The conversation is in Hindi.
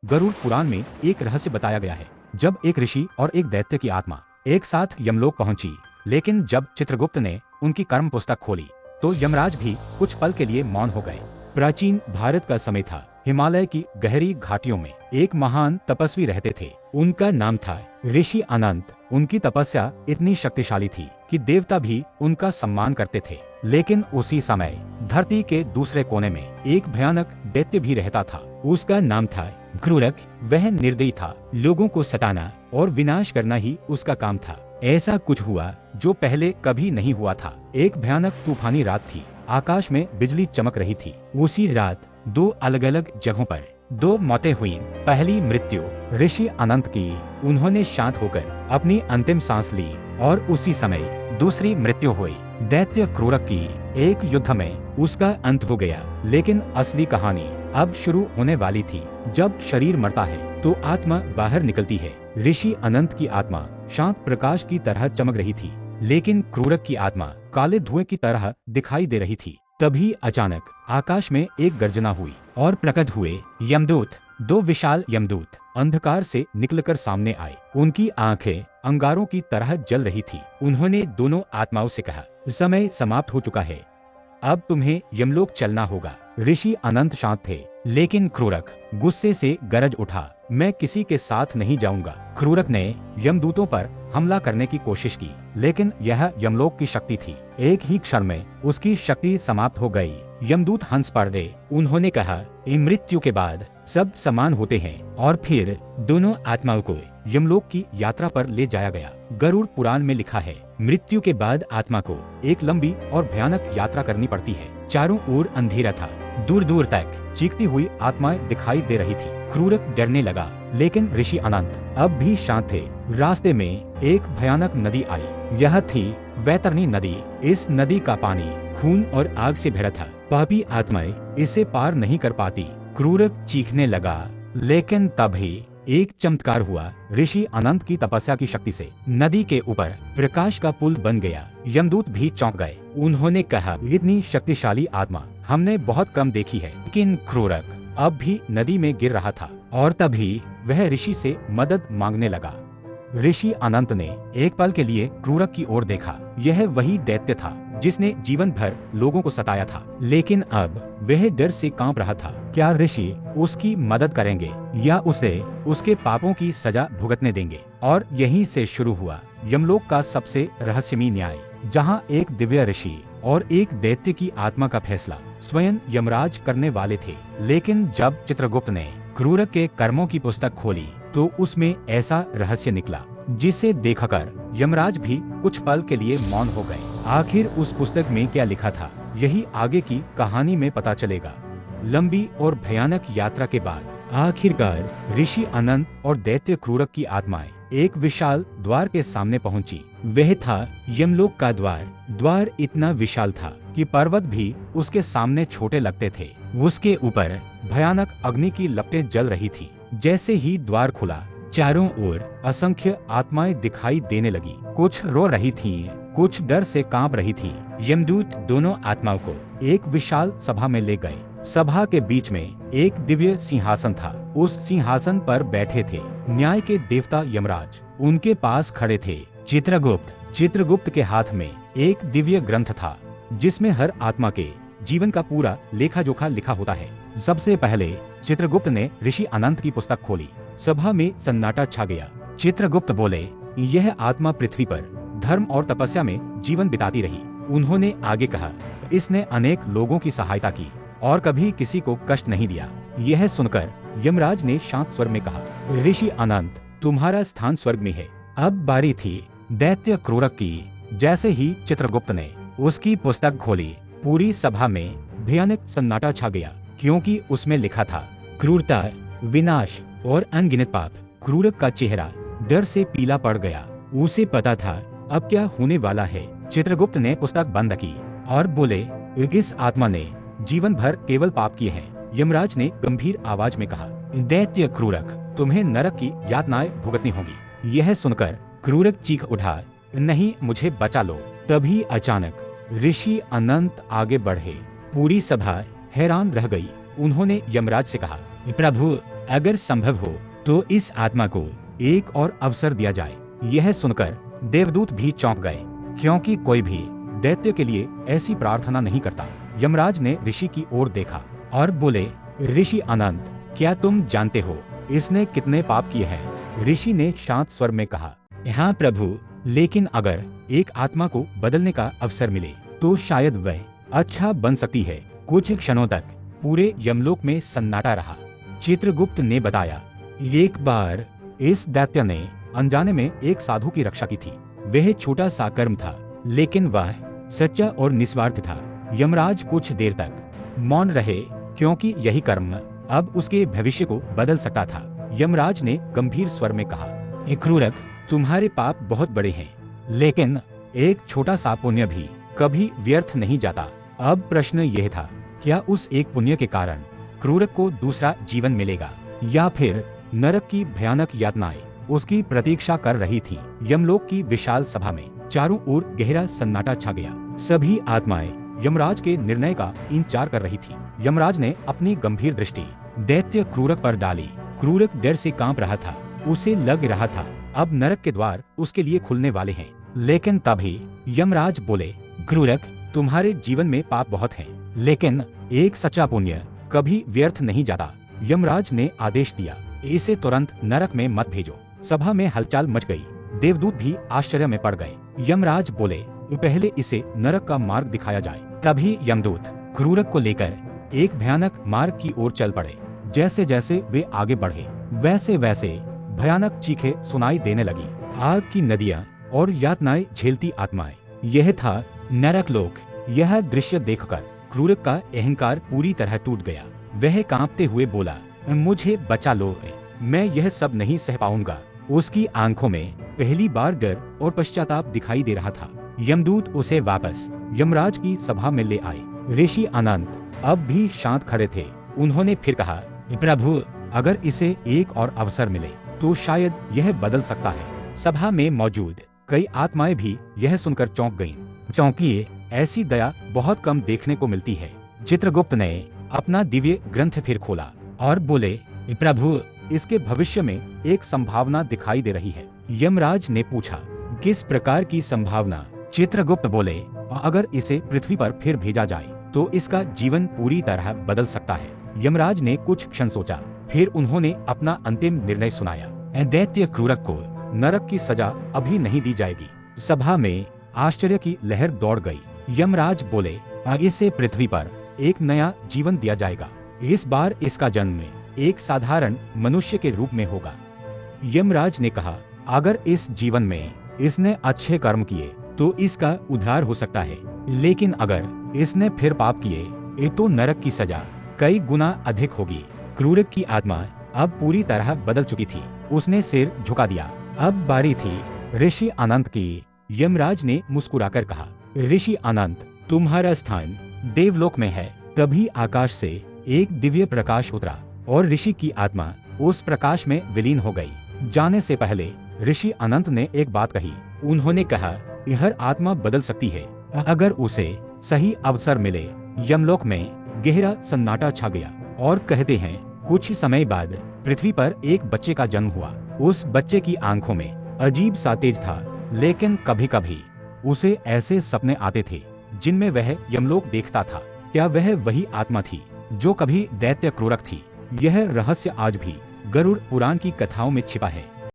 गरुड़ पुराण में एक रहस्य बताया गया है। जब एक ऋषि और एक दैत्य की आत्मा एक साथ यमलोक पहुंची, लेकिन जब चित्रगुप्त ने उनकी कर्म पुस्तक खोली तो यमराज भी कुछ पल के लिए मौन हो गए। प्राचीन भारत का समय था। हिमालय की गहरी घाटियों में एक महान तपस्वी रहते थे। उनका नाम था ऋषि अनंत। उनकी तपस्या इतनी शक्तिशाली थी कि देवता भी उनका सम्मान करते थे। लेकिन उसी समय धरती के दूसरे कोने में एक भयानक दैत्य भी रहता था। उसका नाम था क्रूरक। वह निर्दयी था। लोगों को सताना और विनाश करना ही उसका काम था। ऐसा कुछ हुआ जो पहले कभी नहीं हुआ था। एक भयानक तूफानी रात थी। आकाश में बिजली चमक रही थी। उसी रात दो अलग अलग जगहों पर दो मौतें हुई। पहली मृत्यु ऋषि अनंत की। उन्होंने शांत होकर अपनी अंतिम सांस ली। और उसी समय दूसरी मृत्यु हुई दैत्य क्रूरक की। एक युद्ध में उसका अंत हो गया। लेकिन असली कहानी अब शुरू होने वाली थी। जब शरीर मरता है तो आत्मा बाहर निकलती है। ऋषि अनंत की आत्मा शांत प्रकाश की तरह चमक रही थी, लेकिन क्रूरक की आत्मा काले धुएं की तरह दिखाई दे रही थी। तभी अचानक आकाश में एक गर्जना हुई और प्रकट हुए यमदूत। दो विशाल यमदूत अंधकार से निकलकर सामने आए। उनकी आंखें अंगारों की तरह जल रही थी। उन्होंने दोनों आत्माओं से कहा, समय समाप्त हो चुका है, अब तुम्हें यमलोक चलना होगा। ऋषि अनंत शांत थे, लेकिन क्रूरक गुस्से से गरज उठा, मैं किसी के साथ नहीं जाऊंगा। क्रूरक ने यमदूतों पर हमला करने की कोशिश की, लेकिन यह यमलोक की शक्ति थी। एक ही क्षण में उसकी शक्ति समाप्त हो गई। यमदूत हंस पड़े। उन्होंने कहा, मृत्यु के बाद सब समान होते हैं। और फिर दोनों आत्माओं को यमलोक की यात्रा पर ले जाया गया। गरुड़ पुराण में लिखा है, मृत्यु के बाद आत्मा को एक लंबी और भयानक यात्रा करनी पड़ती है। चारों ओर अंधेरा था। दूर दूर तक चीखती हुई आत्माएं दिखाई दे रही थी। क्रूरक डरने लगा, लेकिन ऋषि अनंत अब भी शांत थे। रास्ते में एक भयानक नदी आई। यह थी वैतरणी नदी। इस नदी का पानी खून और आग से भरा था। पापी आत्माएं इसे पार नहीं कर पाती। क्रूरक चीखने लगा, लेकिन तभी एक चमत्कार हुआ। ऋषि अनंत की तपस्या की शक्ति से नदी के ऊपर प्रकाश का पुल बन गया। यमदूत भी चौंक गए। उन्होंने कहा, इतनी शक्तिशाली आत्मा हमने बहुत कम देखी है। लेकिन क्रूरक अब भी नदी में गिर रहा था और तभी वह ऋषि से मदद मांगने लगा। ऋषि अनंत ने एक पल के लिए क्रूरक की ओर देखा। यह वही दैत्य था जिसने जीवन भर लोगों को सताया था, लेकिन अब वह डर से कांप रहा था। क्या ऋषि उसकी मदद करेंगे या उसे उसके पापों की सजा भुगतने देंगे? और यहीं से शुरू हुआ यमलोक का सबसे रहस्यमयी न्याय, जहां एक दिव्य ऋषि और एक दैत्य की आत्मा का फैसला स्वयं यमराज करने वाले थे। लेकिन जब चित्रगुप्त ने क्रूरक के कर्मों की पुस्तक खोली तो उसमें ऐसा रहस्य निकला जिसे देखकर यमराज भी कुछ पल के लिए मौन हो गए। आखिर उस पुस्तक में क्या लिखा था, यही आगे की कहानी में पता चलेगा। लंबी और भयानक यात्रा के बाद आखिरकार ऋषि अनंत और दैत्य क्रूरक की आत्माएं एक विशाल द्वार के सामने पहुंची। वह था यमलोक का द्वार। द्वार इतना विशाल था कि पर्वत भी उसके सामने छोटे लगते थे। उसके ऊपर भयानक अग्नि की लपटें जल रही थी। जैसे ही द्वार खुला, चारों ओर असंख्य आत्माएं दिखाई देने लगी। कुछ रो रही थीं, कुछ डर से कांप रही थीं। यमदूत दोनों आत्माओं को एक विशाल सभा में ले गए। सभा के बीच में एक दिव्य सिंहासन था। उस सिंहासन पर बैठे थे न्याय के देवता यमराज। उनके पास खड़े थे चित्रगुप्त के हाथ में एक दिव्य ग्रंथ था जिसमें हर आत्मा के जीवन का पूरा लेखा जोखा लिखा होता है। सबसे पहले चित्रगुप्त ने ऋषि अनंत की पुस्तक खोली। सभा में सन्नाटा छा गया। चित्रगुप्त बोले, यह आत्मा पृथ्वी पर धर्म और तपस्या में जीवन बिताती रही। उन्होंने आगे कहा, इसने अनेक लोगों की सहायता की और कभी किसी को कष्ट नहीं दिया। यह सुनकर यमराज ने शांत स्वर में कहा, ऋषि अनंत, तुम्हारा स्थान स्वर्ग में है। अब बारी थी दैत्य क्रूरक की। जैसे ही चित्रगुप्त ने उसकी पुस्तक खोली, पूरी सभा में भयानक सन्नाटा छा गया, क्योंकि उसमें लिखा था, क्रूरता, विनाश और अनगिनत पाप। क्रूरक का चेहरा डर से पीला पड़ गया। उसे पता था अब क्या होने वाला है। चित्रगुप्त ने पुस्तक बंद की और बोले, इस आत्मा ने जीवन भर केवल पाप किए हैं। यमराज ने गंभीर आवाज में कहा, दैत्य क्रूरक, तुम्हें नरक की यातनाएं भुगतनी होगी। यह सुनकर क्रूरक चीख उठा, नहीं, मुझे बचा लो। तभी अचानक ऋषि अनंत आगे बढ़े। पूरी सभा हैरान रह गई। उन्होंने यमराज से कहा, प्रभु, अगर संभव हो तो इस आत्मा को एक और अवसर दिया जाए। यह सुनकर देवदूत भी चौंक गए, क्योंकि कोई भी दैत्य के लिए ऐसी प्रार्थना नहीं करता। यमराज ने ऋषि की ओर देखा और बोले, ऋषि अनंत, क्या तुम जानते हो इसने कितने पाप किए हैं? ऋषि ने शांत स्वर में कहा, हाँ प्रभु, लेकिन अगर एक आत्मा को बदलने का अवसर मिले तो शायद वह अच्छा बन सकती है। कुछ क्षणों तक पूरे यमलोक में सन्नाटा रहा। चित्रगुप्त ने बताया, एक बार इस दैत्य ने अनजाने में एक साधु की रक्षा की थी। वह छोटा सा कर्म था, लेकिन वह सच्चा और निस्वार्थ था। यमराज कुछ देर तक मौन रहे, क्योंकि यही कर्म अब उसके भविष्य को बदल सकता था। यमराज ने गंभीर स्वर में कहा, क्रूरक, तुम्हारे पाप बहुत बड़े हैं, लेकिन एक छोटा सा पुण्य भी कभी व्यर्थ नहीं जाता। अब प्रश्न यह था, क्या उस एक पुण्य के कारण क्रूरक को दूसरा जीवन मिलेगा, या फिर नरक की भयानक यातनाएं उसकी प्रतीक्षा कर रही थी। यमलोक की विशाल सभा में चारों ओर गहरा सन्नाटा छा गया। सभी आत्माएं यमराज के निर्णय का इंतजार कर रही थी। यमराज ने अपनी गंभीर दृष्टि दैत्य क्रूरक पर डाली। क्रूरक डर से कांप रहा था। उसे लग रहा था अब नरक के द्वार उसके लिए खुलने वाले हैं। लेकिन तभी यमराज बोले, क्रूरक, तुम्हारे जीवन में पाप बहुत हैं, लेकिन एक सच्चा पुण्य कभी व्यर्थ नहीं जाता। यमराज ने आदेश दिया, इसे तुरंत नरक में मत भेजो। सभा में हलचल मच गई। देवदूत भी आश्चर्य में पड़ गए। यमराज बोले, पहले इसे नरक का मार्ग दिखाया जाए। तभी यमदूत क्रूरक को लेकर एक भयानक मार्ग की ओर चल पड़े। जैसे जैसे वे आगे बढ़े, वैसे वैसे भयानक चीखें सुनाई देने लगी। आग की नदियां और यातनाएं झेलती आत्माएं। यह था नरक लोक। यह दृश्य देखकर क्रूरक का अहंकार पूरी तरह टूट गया। वह कांपते हुए बोला, मुझे बचा लो, मैं यह सब नहीं सह पाऊंगा। उसकी आंखों में पहली बार डर और पश्चाताप दिखाई दे रहा था। यमदूत उसे वापस यमराज की सभा में ले आए। ऋषि अनंत अब भी शांत खड़े थे। उन्होंने फिर कहा, प्रभु, अगर इसे एक और अवसर मिले तो शायद यह बदल सकता है। सभा में मौजूद कई आत्माएं भी यह सुनकर चौंक गईं। चौंकिए, ऐसी दया बहुत कम देखने को मिलती है। चित्रगुप्त ने अपना दिव्य ग्रंथ फिर खोला और बोले, प्रभु, इसके भविष्य में एक संभावना दिखाई दे रही है। यमराज ने पूछा, किस प्रकार की संभावना? चित्रगुप्त बोले, अगर इसे पृथ्वी पर फिर भेजा जाए तो इसका जीवन पूरी तरह बदल सकता है। यमराज ने कुछ क्षण सोचा, फिर उन्होंने अपना अंतिम निर्णय सुनाया। दैत्य क्रूरक को नरक की सजा अभी नहीं दी जाएगी। सभा में आश्चर्य की लहर दौड़ गई। यमराज बोले, इसे पृथ्वी पर एक नया जीवन दिया जाएगा। इस बार इसका जन्म एक साधारण मनुष्य के रूप में होगा। यमराज ने कहा, अगर इस जीवन में इसने अच्छे कर्म किए तो इसका उद्धार हो सकता है, लेकिन अगर इसने फिर पाप किए तो नरक की सजा कई गुना अधिक होगी। क्रूरक की आत्मा अब पूरी तरह बदल चुकी थी। उसने सिर झुका दिया। अब बारी थी ऋषि अनंत की। यमराज ने मुस्कुराकर कहा, ऋषि अनंत, तुम्हारा स्थान देवलोक में है। तभी आकाश से एक दिव्य प्रकाश उतरा और ऋषि की आत्मा उस प्रकाश में विलीन हो गई। जाने से पहले ऋषि अनंत ने एक बात कही। उन्होंने कहा, यह आत्मा बदल सकती है अगर उसे सही अवसर मिले। यमलोक में गहरा सन्नाटा छा गया और कहते हैं, कुछ समय बाद पृथ्वी पर एक बच्चे का जन्म हुआ। उस बच्चे की आंखों में अजीब सा तेज था, लेकिन कभी कभी उसे ऐसे सपने आते थे जिनमें वह यमलोक देखता था। क्या वह वही आत्मा थी जो कभी दैत्य क्रूरक थी? यह रहस्य आज भी गरुड़ पुराण की कथाओं में छिपा है।